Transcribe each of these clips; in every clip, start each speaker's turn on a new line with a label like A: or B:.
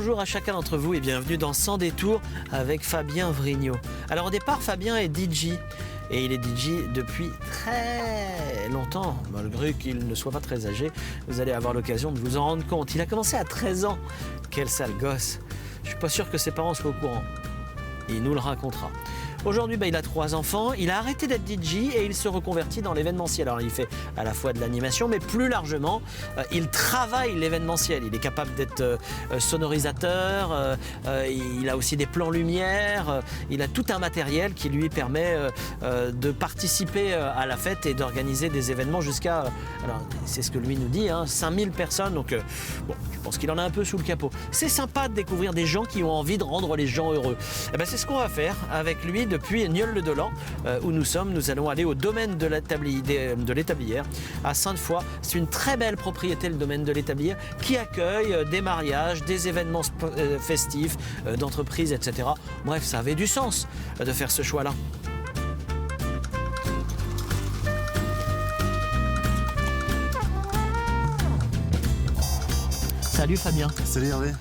A: bonjour à chacun d'entre vous et bienvenue dans Sans détour avec Fabien Vrignaud. Alors au départ, Fabien est DJ et il est DJ depuis très longtemps, malgré qu'il ne soit pas très âgé. Vous allez avoir l'occasion de vous en rendre compte. Il a commencé à 13 ans. Quel sale gosse. Je suis pas sûr que ses parents soient au courant. Il nous le racontera. Aujourd'hui, il a 3 enfants, il a arrêté d'être DJ et il se reconvertit dans l'événementiel. Alors il fait à la fois de l'animation, mais plus largement, il travaille l'événementiel. Il est capable d'être sonorisateur, il a aussi des plans lumière, il a tout un matériel qui lui permet de participer à la fête et d'organiser des événements jusqu'à, alors c'est ce que lui nous dit, 5000 personnes. Donc je pense qu'il en a un peu sous le capot. C'est sympa de découvrir des gens qui ont envie de rendre les gens heureux. Et c'est ce qu'on va faire avec lui depuis Nieul-le-Dolan, où nous sommes. Nous allons aller au domaine de l'Établière, à Sainte-Foy. C'est une très belle propriété, le domaine de l'Établière, qui accueille des mariages, des événements festifs, d'entreprises, etc. Bref, ça avait du sens de faire ce choix-là. Salut Fabien.
B: Salut Hervé.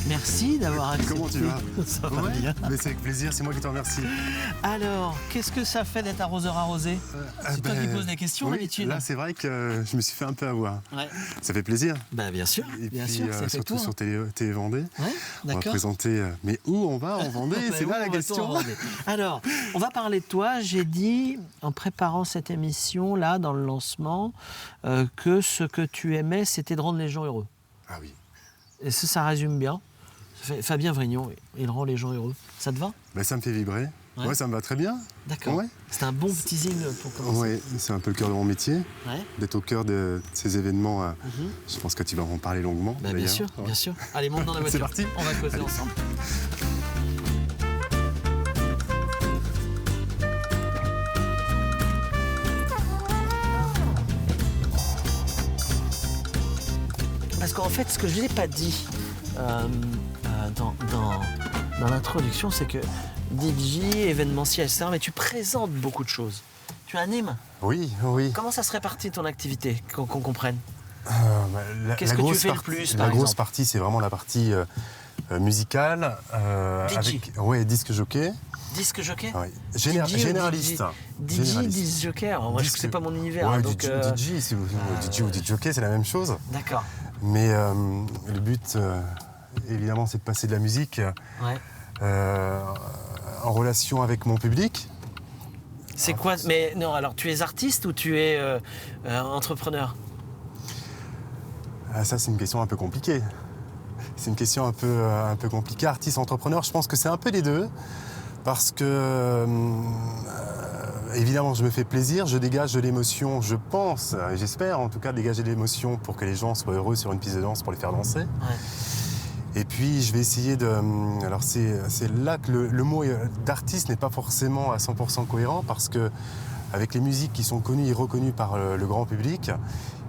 A: Merci d'avoir accepté.
B: Comment tu vas?
A: Ça va bien.
B: Mais c'est avec plaisir, c'est moi qui te remercie.
A: Alors, qu'est-ce que ça fait d'être arroseur arrosé? C'est toi qui poses des questions d'habitude.
B: Là, c'est vrai que je me suis fait un peu avoir.
A: Ouais.
B: Ça fait plaisir.
A: Bien sûr,
B: Et
A: bien
B: puis,
A: sûr. Ça fait
B: surtout
A: tout,
B: sur Télé Vendée.
A: Ouais,
B: on va présenter. Mais où on va en Vendée? C'est là la question.
A: Alors, on va parler de toi. J'ai dit, en préparant cette émission-là, dans le lancement, que ce que tu aimais, c'était de rendre les gens heureux.
B: Ah oui.
A: Et ça résume bien. Fabien Vrignaud, il rend les gens heureux. Ça te va?
B: Ça me fait vibrer. Ouais, ça me va très bien.
A: D'accord. Ouais. C'est un bon teasing pour commencer.
B: Oui, c'est un peu le cœur de mon métier. Ouais. D'être au cœur de ces événements. Je pense que tu vas en parler longuement.
A: Bien sûr, bien sûr. Allez, monte dans la voiture.
B: C'est parti.
A: On va causer ensemble. Parce qu'en fait, ce que je n'ai pas dit dans l'introduction, c'est que DJ, événementiel, etc., mais tu présentes beaucoup de choses. Tu animes.
B: Oui.
A: Comment ça se répartit ton activité, qu'on comprenne?
B: Qu'est-ce que tu fais le plus, par exemple? La grosse partie, c'est vraiment la partie musicale.
A: DJ.
B: Disque jockey.
A: Disque jockey?
B: Oui. Généraliste.
A: DJ, disque jockey. Alors moi, c'est pas mon univers.
B: Ouais, donc, DJ ou DJ jockey, c'est la même chose.
A: D'accord.
B: Mais le but, évidemment, c'est de passer de la musique en relation avec mon public.
A: C'est quoi? Mais non, alors tu es artiste ou tu es entrepreneur?
B: Ça, c'est une question un peu compliquée. C'est une question un peu compliquée. Artiste, entrepreneur, je pense que c'est un peu les deux. Parce que, évidemment, je me fais plaisir, je dégage de l'émotion, je pense, et j'espère en tout cas dégager de l'émotion pour que les gens soient heureux sur une piste de danse, pour les faire danser. Ouais. Et puis, je vais essayer de... Alors, c'est là que le mot d'artiste n'est pas forcément à 100% cohérent, parce que avec les musiques qui sont connues et reconnues par le grand public,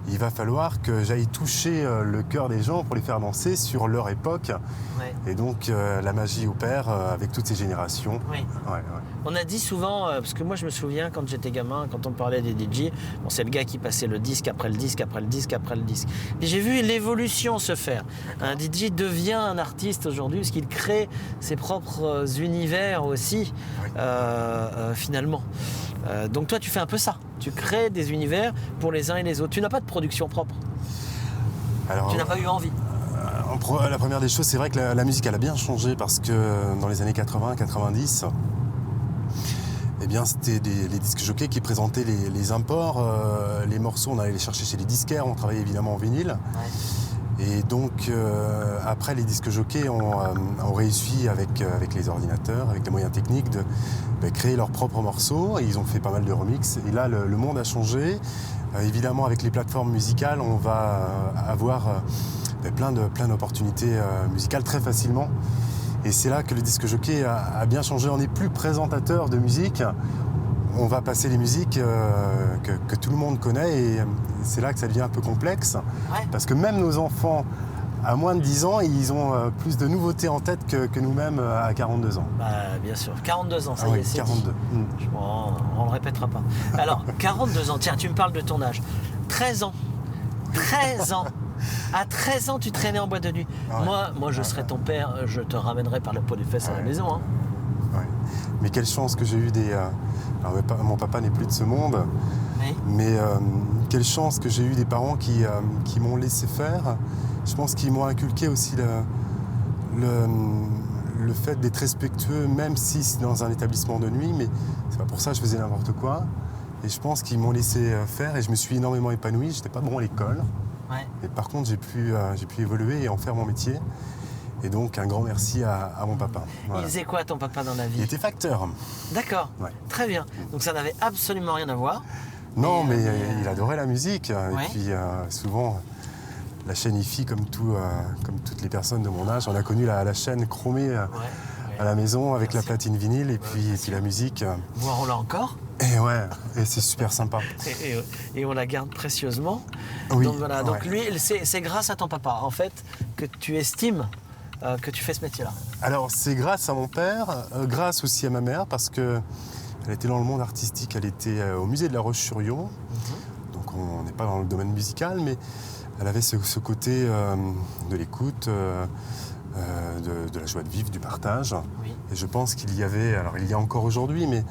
B: il va falloir que j'aille toucher le cœur des gens pour les faire danser sur leur époque. Ouais. Et donc, la magie opère avec toutes ces générations.
A: Oui. Ouais. On a dit souvent, parce que moi je me souviens quand j'étais gamin, quand on parlait des DJ, c'est le gars qui passait le disque après le disque, après le disque, après le disque. Et j'ai vu l'évolution se faire. Un DJ devient un artiste aujourd'hui parce qu'il crée ses propres univers aussi, finalement. Donc toi tu fais un peu ça, tu crées des univers pour les uns et les autres. Tu n'as pas de production propre. Alors, tu n'as pas eu envie.
B: La première des choses, c'est vrai que la musique elle a bien changé parce que dans les années 80-90, c'était les disques jockeys qui présentaient les imports, les morceaux, on allait les chercher chez les disquaires, on travaillait évidemment en vinyle. Ouais. Et donc après les disques jockeys ont réussi avec les ordinateurs, avec les moyens techniques de créer leurs propres morceaux et ils ont fait pas mal de remixes. Et là le monde a changé. Évidemment avec les plateformes musicales on va avoir plein d'opportunités musicales très facilement. Et c'est là que le disque jockey a bien changé. On n'est plus présentateur de musique. On va passer les musiques que tout le monde connaît et c'est là que ça devient un peu complexe. Ouais. Parce que même nos enfants, à moins de 10 ans, ils ont plus de nouveautés en tête que nous-mêmes à 42 ans.
A: Bien sûr. 42 ans, ça y est, c'est
B: 42.
A: On ne le répétera pas. Alors, 42 ans, tiens, tu me parles de ton âge. 13 ans. 13 ans. À 13 ans, tu traînais en boîte de nuit.
B: Ouais.
A: Moi, je serais ton père, je te ramènerais par le pot des fesses à la maison. Hein.
B: Ouais. Mais quelle chance que j'ai eu des... alors, mon papa n'est plus de ce monde,
A: Oui.
B: mais quelle chance que j'ai eu des parents qui m'ont laissé faire. Je pense qu'ils m'ont inculqué aussi le fait d'être respectueux, même si c'est dans un établissement de nuit, mais c'est pas pour ça que je faisais n'importe quoi. Et je pense qu'ils m'ont laissé faire et je me suis énormément épanoui. J'étais pas bon à l'école,
A: Ouais.
B: mais par contre j'ai pu évoluer et en faire mon métier. Et donc un grand merci à mon papa. Voilà.
A: Il faisait quoi ton papa dans la
B: Il
A: vie?
B: était facteur.
A: D'accord,
B: Ouais.
A: Très bien. Donc ça n'avait absolument rien à voir.
B: Non, mais il adorait la musique.
A: Ouais.
B: Et puis souvent, la chaîne IFI, comme toutes les personnes de mon âge, on a connu la chaîne chromée à la maison avec
A: Bien
B: la
A: sûr.
B: platine vinyle et puis la musique.
A: Voir, on l'a encore.
B: Et ouais, et c'est super sympa.
A: Et on la garde précieusement.
B: Oui,
A: Donc voilà, donc
B: ouais.
A: lui, c'est grâce à ton papa, en fait, que tu estimes que tu fais ce métier-là.
B: Alors c'est grâce à mon père, grâce aussi à ma mère, parce qu'elle était dans le monde artistique, elle était au musée de la Roche-sur-Yon. Donc on n'est pas dans le domaine musical, mais elle avait ce côté de l'écoute, de la joie de vivre, du partage.
A: Oui.
B: Et je pense qu'il y avait, alors il y a encore aujourd'hui, mais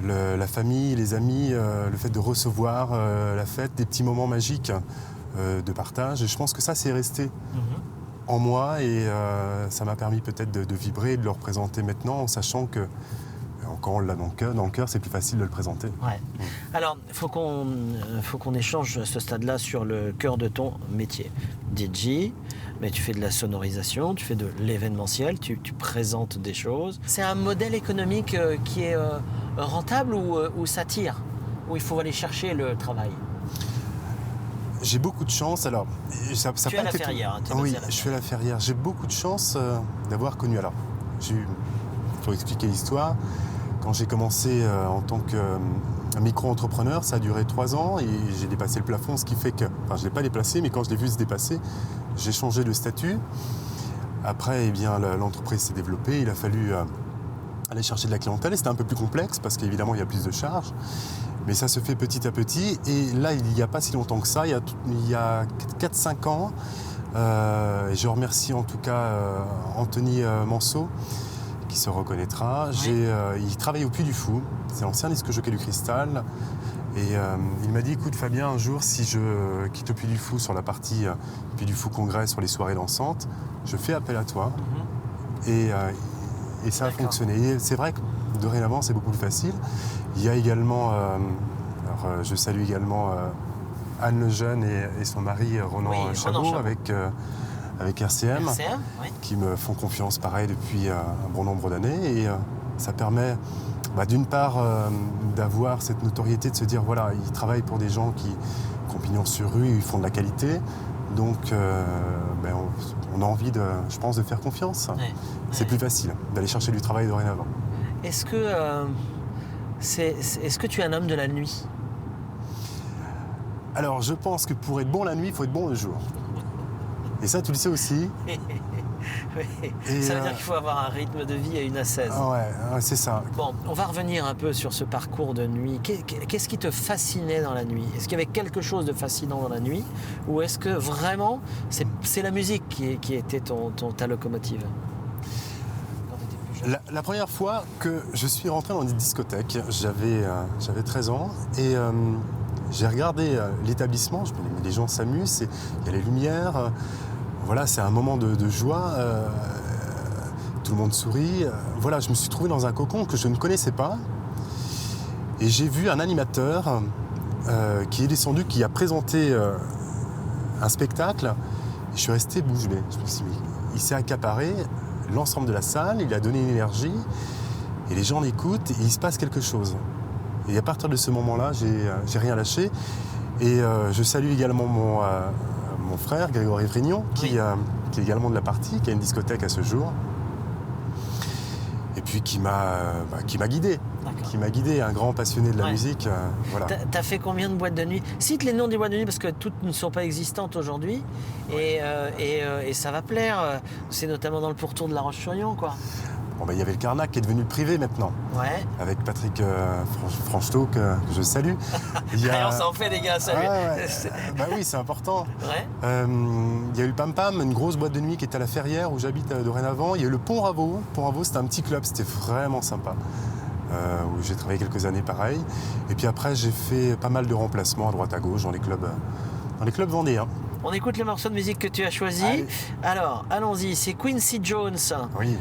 B: la famille, les amis, le fait de recevoir la fête, des petits moments magiques de partage. Et je pense que ça, c'est resté en moi et ça m'a permis peut-être de vibrer et de le représenter maintenant en sachant que quand on l'a dans le cœur, c'est plus facile de le présenter.
A: Ouais. Alors, il faut qu'on échange ce stade-là sur le cœur de ton métier. DJ, mais tu fais de la sonorisation, tu fais de l'événementiel, tu présentes des choses. C'est un modèle économique qui est rentable ou ça tire? Où il faut aller chercher le travail?
B: J'ai beaucoup de chance. Alors, ça
A: Tu es à la Ferrière, hein, t'es basé
B: oui,
A: à la Ferrière.
B: je suis à la Ferrière. J'ai beaucoup de chance d'avoir connu. Alors, pour expliquer l'histoire, quand j'ai commencé en tant que micro-entrepreneur, ça a duré 3 ans et j'ai dépassé le plafond, ce qui fait que, enfin, je ne l'ai pas dépassé, mais quand je l'ai vu se dépasser, j'ai changé de statut. Après, eh bien, l'entreprise s'est développée. Il a fallu aller chercher de la clientèle. Et c'était un peu plus complexe parce qu'évidemment, il y a plus de charges. Mais ça se fait petit à petit. Et là, il n'y a pas si longtemps que ça, il y a 4-5 ans, et je remercie en tout cas Anthony Manceau, qui se reconnaîtra.
A: Oui.
B: Il travaille au Puy du Fou. C'est l'ancien disque jockey du Cristal. Et il m'a dit, écoute Fabien, un jour, si je quitte le Puy du Fou sur la partie Puy du Fou Congrès, sur les soirées dansantes, je fais appel à toi. Et ça a
A: D'accord.
B: fonctionné. Et c'est vrai que dorénavant, c'est beaucoup plus facile. Il y a également, je salue également Anne Lejeune et son mari Ronan
A: Oui, Ronan
B: Chabot
A: Chabot.
B: avec RCM,
A: RCM, oui.
B: qui me font confiance pareil depuis un bon nombre d'années. Et ça permet d'une part d'avoir cette notoriété, de se dire voilà, ils travaillent pour des gens qui ont pignon sur rue, ils font de la qualité. Donc on a envie, je pense, de faire confiance.
A: Ouais.
B: C'est plus facile d'aller chercher du travail dorénavant.
A: Est-ce que tu es un homme de la nuit?
B: Alors je pense que pour être bon la nuit, il faut être bon le jour. Et ça, tu le sais aussi.
A: Oui.
B: Et,
A: Ça veut dire qu'il faut avoir un rythme de vie et une ascèse.
B: Ouais, c'est ça.
A: Bon, on va revenir un peu sur ce parcours de nuit. Qu'est-ce qui te fascinait dans la nuit? Est-ce qu'il y avait quelque chose de fascinant dans la nuit? Ou est-ce que vraiment, c'est la musique qui était ta locomotive? Quand t'étais plus jeune.
B: La première fois que je suis rentré dans une discothèque, j'avais 13 ans et j'ai regardé l'établissement. Je me dis, mais les gens s'amusent, il y a les lumières. Voilà, c'est un moment de joie. Tout le monde sourit. Voilà, je me suis trouvé dans un cocon que je ne connaissais pas. Et j'ai vu un animateur qui est descendu, qui a présenté un spectacle. Et je suis resté bouche bée. Je me suis dit, mais il s'est accaparé l'ensemble de la salle, il a donné une énergie. Et les gens l'écoutent et il se passe quelque chose. Et à partir de ce moment-là, j'ai rien lâché. Et je salue également mon frère, Grégory Vrignon, qui est également de la partie, qui a une discothèque à ce jour. Et puis qui m'a guidé.
A: D'accord.
B: Qui m'a guidé, un grand passionné de la musique. Voilà.
A: T'as fait combien de boîtes de nuit? Cite les noms des boîtes de nuit parce que toutes ne sont pas existantes aujourd'hui. Et ça va plaire. C'est notamment dans le pourtour de La Roche-sur-Yon, quoi.
B: Bon, il y avait le Carnac qui est devenu le privé maintenant,
A: Ouais.
B: avec Patrick Franchetot, que je salue.
A: Alors ça en fait des gars, salut.
B: Bah oui, c'est important.
A: Ouais.
B: Il y a eu le Pam Pam, une grosse boîte de nuit qui était à la Ferrière, où j'habite dorénavant. Il y a eu le Pont Ravo. Pont Ravo, c'était un petit club, c'était vraiment sympa. Où j'ai travaillé quelques années pareil. Et puis après, j'ai fait pas mal de remplacements à droite à gauche dans les clubs vendéens.
A: On écoute le morceau de musique que tu as choisi.
B: Allez.
A: Alors, allons-y, c'est Quincy Jones.
B: Oui.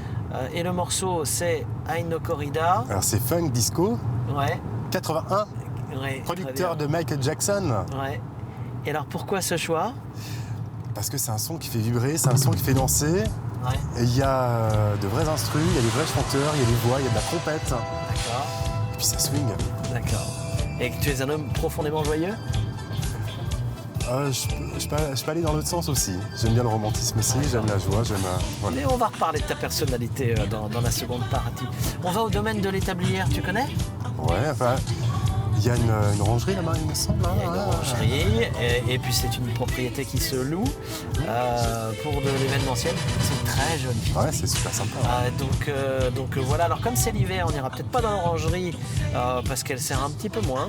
A: Et le morceau, c'est Aino Corrida.
B: Alors c'est funk disco,
A: Ouais.
B: 81,
A: Ouais,
B: producteur de Michael Jackson.
A: Ouais. Et alors, pourquoi ce choix?
B: Parce que c'est un son qui fait vibrer, c'est un son qui fait danser.
A: Ouais.
B: Et il y a de vrais instrus, il y a des vrais chanteurs, il y a des voix, il y a de la trompette.
A: D'accord.
B: Et puis ça swing.
A: D'accord. Et que tu es un homme profondément joyeux?
B: Je peux aller dans l'autre sens aussi. J'aime bien le romantisme aussi, j'aime la joie, j'aime... voilà.
A: Mais on va reparler de ta personnalité dans la seconde partie. On va au domaine de l'établière, tu connais?
B: Ouais, enfin, il y a une orangerie là-bas, il me semble.
A: Il y a une orangerie, et puis c'est une propriété qui se loue pour de l'événementiel. C'est une très jolie petite
B: Ouais,
A: ville.
B: c'est super sympa.
A: Donc voilà, alors comme c'est l'hiver, on n'ira peut-être pas dans l'orangerie parce qu'elle sert un petit peu moins,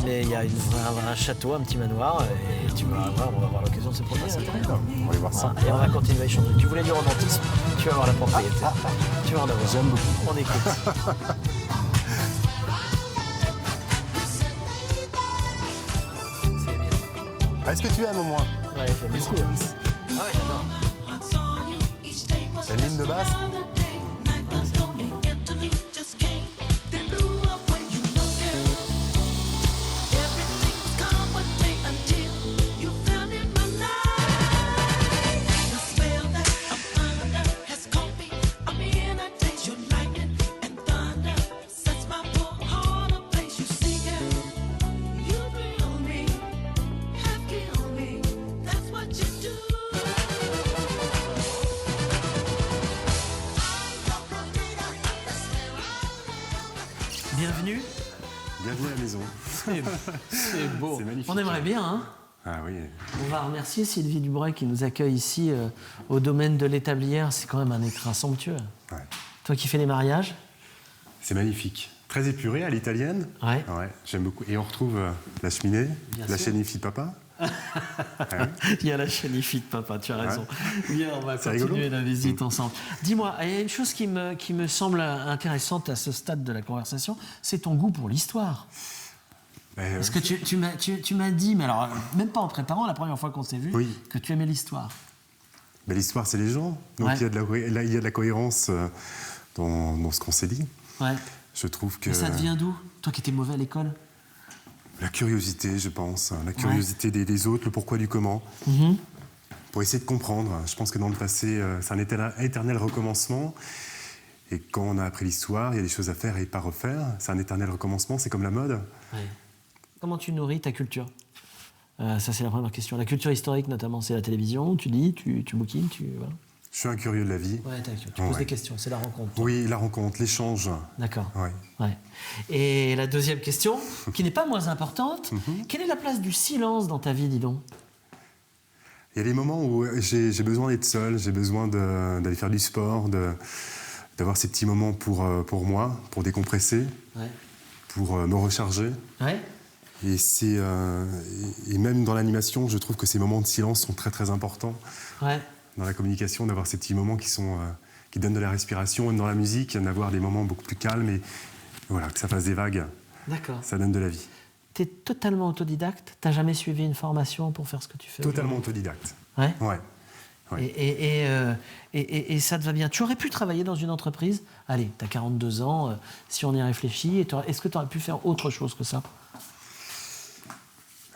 A: mais il y a un château, un petit manoir, et on va avoir l'occasion de se promener.
B: C'est très bien. On va aller voir ça.
A: Et on va continuer à échanger. Tu voulais du romantisme, tu vas voir la propriété. Tu vas en avoir.
B: J'aime beaucoup.
A: On écoute. C'est bien.
B: Est-ce que tu aimes au moins?
A: Ouais, j'aime beaucoup. Ah ouais, j'adore.
B: C'est une ligne de basse?
A: Bienvenue.
B: Bienvenue à la maison.
A: C'est beau.
B: C'est magnifique.
A: On aimerait bien, hein?
B: Ah oui.
A: On va remercier Sylvie Dubray qui nous accueille ici au domaine de l'établière. C'est quand même un écrin somptueux.
B: Ouais.
A: Toi qui fais les mariages?
B: C'est magnifique. Très épuré à l'italienne.
A: Ouais.
B: Ouais, j'aime beaucoup. Et on retrouve la cheminée,
A: Bien
B: la
A: sûr.
B: chaîne IFI de papa.
A: Il y a la chaîne IFI de papa, tu as raison. Bien, on va
B: C'est
A: continuer
B: rigolo.
A: la visite ensemble. Dis-moi, il y a une chose qui me semble intéressante à ce stade de la conversation, c'est ton goût pour l'histoire. Parce que tu m'as dit, mais alors, même pas en préparant, la première fois qu'on s'est vu,
B: Oui.
A: que tu aimais l'histoire.
B: Ben, l'histoire, c'est les gens. Donc
A: Ouais.
B: il y a de la cohérence dans ce qu'on s'est dit.
A: Ouais.
B: Je trouve que
A: Mais ça te vient d'où? Toi qui étais mauvais à l'école?
B: la curiosité, je pense, la curiosité des autres, le pourquoi du comment, pour essayer de comprendre. Je pense que dans le passé, c'est un éternel recommencement. Et quand on a appris l'histoire, il y a des choses à faire et pas refaire. C'est un éternel recommencement, c'est comme la mode.
A: Ouais. Comment tu nourris ta culture? Ça, c'est la première question. La culture historique, notamment, c'est la télévision. Tu lis, tu bouquines, voilà.
B: Je suis un curieux de la vie.
A: Ouais, tu poses
B: Ouais.
A: des questions, c'est la rencontre.
B: Oui, la rencontre, l'échange.
A: D'accord.
B: Ouais.
A: Ouais. Et la deuxième question, qui n'est pas moins importante, quelle est la place du silence dans ta vie, dis donc?
B: Il y a des moments où j'ai besoin d'être seul, j'ai besoin d'aller faire du sport, d'avoir ces petits moments pour moi, pour décompresser,
A: Ouais.
B: pour me recharger.
A: Ouais.
B: Et même dans l'animation, je trouve que ces moments de silence sont très très importants.
A: Ouais.
B: Dans la communication, d'avoir ces petits moments qui donnent de la respiration, et dans la musique, d'avoir des moments beaucoup plus calmes et voilà, que ça fasse des vagues,
A: D'accord.
B: ça donne de la vie.
A: Tu es totalement autodidacte? T'as jamais suivi une formation pour faire ce que tu fais?
B: Totalement autodidacte.
A: Ouais.
B: Ouais. Ouais.
A: Et ça te va bien. Tu aurais pu travailler dans une entreprise? Allez, tu as 42 ans, si on y réfléchit, est-ce que tu aurais pu faire autre chose que ça?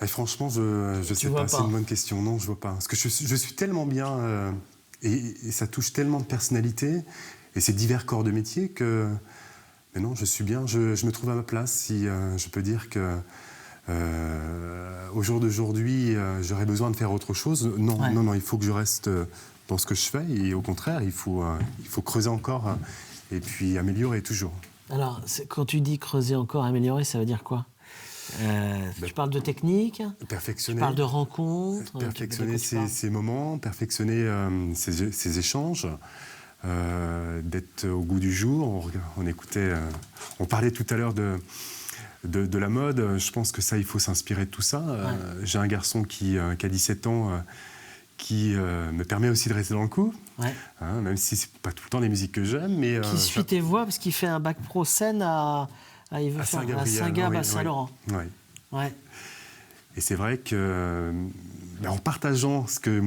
B: Et franchement, je sais
A: vois
B: pas, c'est
A: pas.
B: une bonne question. Non, je vois pas. Parce que je suis tellement bien et ça touche tellement de personnalités et ces divers corps de métier que... Mais non, je suis bien, je me trouve à ma place. Si je peux dire que au jour d'aujourd'hui, j'aurais besoin de faire autre chose. Non,
A: Ouais.
B: non, il faut que je reste dans ce que je fais et au contraire, il faut creuser encore et puis améliorer toujours.
A: Alors, quand tu dis creuser encore, améliorer, ça veut dire quoi? Tu parles de technique? Tu
B: Perfectionner.
A: parles de rencontres?
B: Perfectionner
A: De quoi tu parles?
B: ces moments, perfectionner ces échanges, d'être au goût du jour. On écoutait, on parlait tout à l'heure de la mode. Je pense que ça, il faut s'inspirer de tout ça. J'ai un garçon qui a 17 ans qui me permet aussi de rester dans le coup, même si c'est pas tout le temps les musiques que j'aime. Mais
A: qui suit tes voix parce qu'il fait un bac pro scène à Saint-Gab, à Saint-Laurent. Ouais.
B: Et c'est vrai que en partageant ce que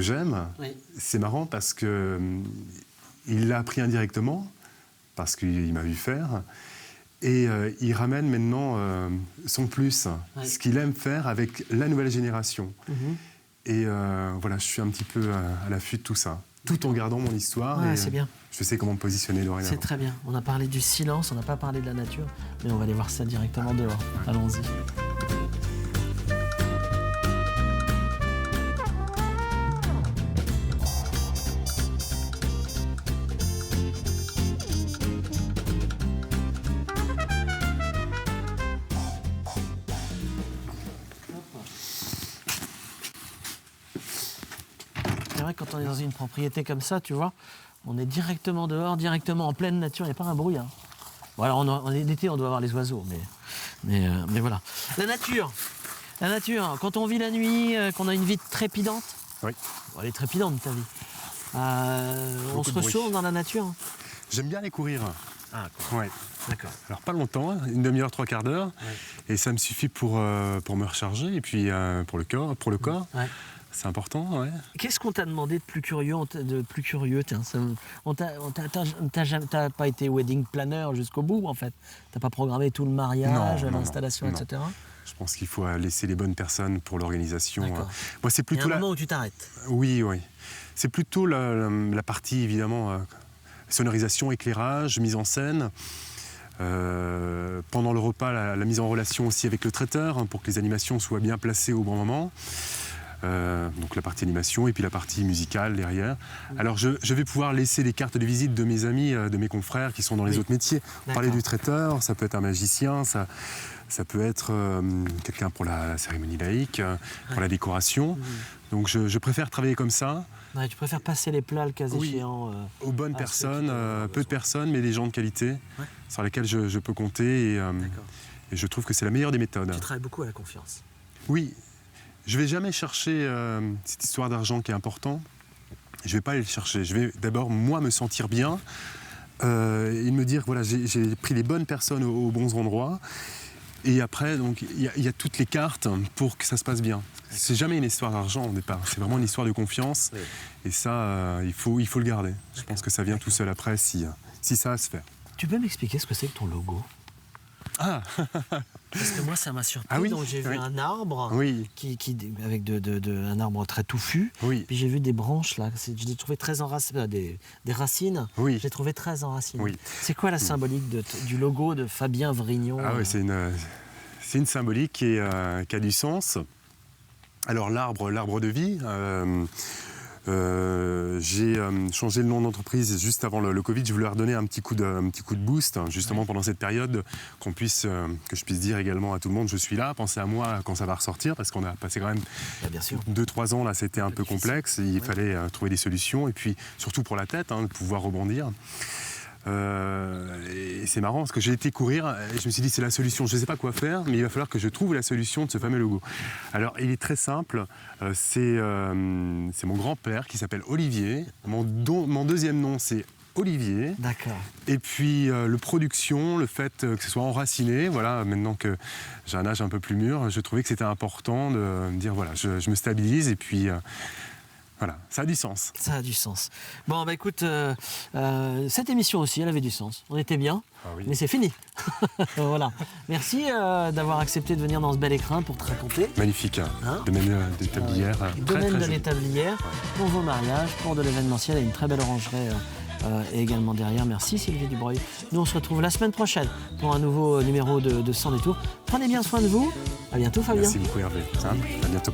B: j'aime, c'est marrant parce que il l'a appris indirectement parce qu'il m'a vu faire. Et il ramène maintenant son plus, ce qu'il aime faire avec la nouvelle génération. Et voilà, je suis un petit peu à l'affût de tout ça, tout en gardant mon histoire.
A: C'est bien.
B: Je sais comment me positionner dorénavant.
A: C'est très bien. On a parlé du silence, on n'a pas parlé de la nature, mais on va aller voir ça directement dehors. Allons-y. C'est vrai que quand on est dans une propriété comme ça, tu vois, on est directement dehors, directement en pleine nature, il n'y a pas un bruit. Bon, alors on est l'été, on doit avoir les oiseaux, mais voilà. La nature, quand on vit la nuit, qu'on a une vie trépidante,
B: bon,
A: elle est trépidante ta vie, on se ressource dans la nature.
B: J'aime bien aller courir.
A: Ah, cool. D'accord.
B: Alors pas longtemps, une demi-heure, 3/4 d'heure, et ça me suffit pour me recharger, et puis pour le corps. C'est important,
A: Qu'est-ce qu'on t'a demandé de plus curieux, tiens, t'as pas été wedding planner jusqu'au bout, en fait. T'as pas programmé tout le mariage, l'installation, etc.
B: Je pense qu'il faut laisser les bonnes personnes pour l'organisation. Moi, c'est plutôt
A: il y a un moment où tu t'arrêtes.
B: Oui. C'est plutôt la partie, évidemment, sonorisation, éclairage, mise en scène. Pendant le repas, la mise en relation aussi avec le traiteur, pour que les animations soient bien placées au bon moment. Donc la partie animation et puis la partie musicale derrière. Alors je vais pouvoir laisser les cartes de visite de mes amis, de mes confrères qui sont dans les autres métiers. Parler du traiteur, ça peut être un magicien, ça peut être quelqu'un pour la cérémonie laïque, pour la décoration. Donc je préfère travailler comme ça.
A: Tu préfères passer les plats, le cas échéant
B: aux bonnes personnes, peu de personnes, mais des gens de qualité sur lesquels je peux compter. Et je trouve que c'est la meilleure des méthodes.
A: Tu travailles beaucoup à la confiance.
B: Oui. Je ne vais jamais chercher cette histoire d'argent qui est important. Je ne vais pas aller le chercher. Je vais d'abord, moi, me sentir bien et me dire, voilà, j'ai pris les bonnes personnes aux bons endroits. Et après, donc, il y a toutes les cartes pour que ça se passe bien. C'est jamais une histoire d'argent au départ. C'est vraiment une histoire de confiance. Et ça, il faut le garder. Je pense que ça vient tout seul après si ça a à se faire.
A: Tu peux m'expliquer ce que c'est que ton logo ? Parce que moi, ça m'a surpris. Donc j'ai vu un arbre avec un arbre très touffu. Puis j'ai vu des branches là. Je l'ai trouvé très enraciné, des racines. Je l'ai trouvé très enraciné. C'est quoi la symbolique du logo de Fabien Vrignon ?
B: C'est une symbolique qui a du sens. Alors l'arbre de vie. J'ai changé le nom d'entreprise juste avant le Covid. Je voulais leur donner un petit coup de boost, justement pendant cette période, que je puisse dire également à tout le monde, je suis là, pensez à moi quand ça va ressortir, parce qu'on a passé quand même 2-3 ans, là c'était un peu complexe, il fallait trouver des solutions, et puis surtout pour la tête, de pouvoir rebondir. Et c'est marrant parce que j'ai été courir et je me suis dit c'est la solution, je ne sais pas quoi faire mais il va falloir que je trouve la solution de ce fameux logo. Alors il est très simple, c'est mon grand-père qui s'appelle Olivier, mon deuxième nom c'est Olivier.
A: D'accord.
B: Et puis le production, le fait que ce soit enraciné, voilà, maintenant que j'ai un âge un peu plus mûr, je trouvais que c'était important de me dire voilà, je me stabilise et puis voilà, ça a du sens.
A: Ça a du sens. Bon, bah écoute, cette émission aussi, elle avait du sens. On était bien, mais c'est fini. Voilà. Merci d'avoir accepté de venir dans ce bel écrin pour te raconter.
B: Magnifique, domaine d'établière.
A: Domaine de l'établière, pour vos mariages, pour de l'événementiel et une très belle orangerie également derrière. Merci Sylvie Dubreuil. Nous, on se retrouve la semaine prochaine pour un nouveau numéro de Sans Détour. Prenez bien soin de vous. À bientôt Fabien.
B: Merci beaucoup Hervé. À bientôt.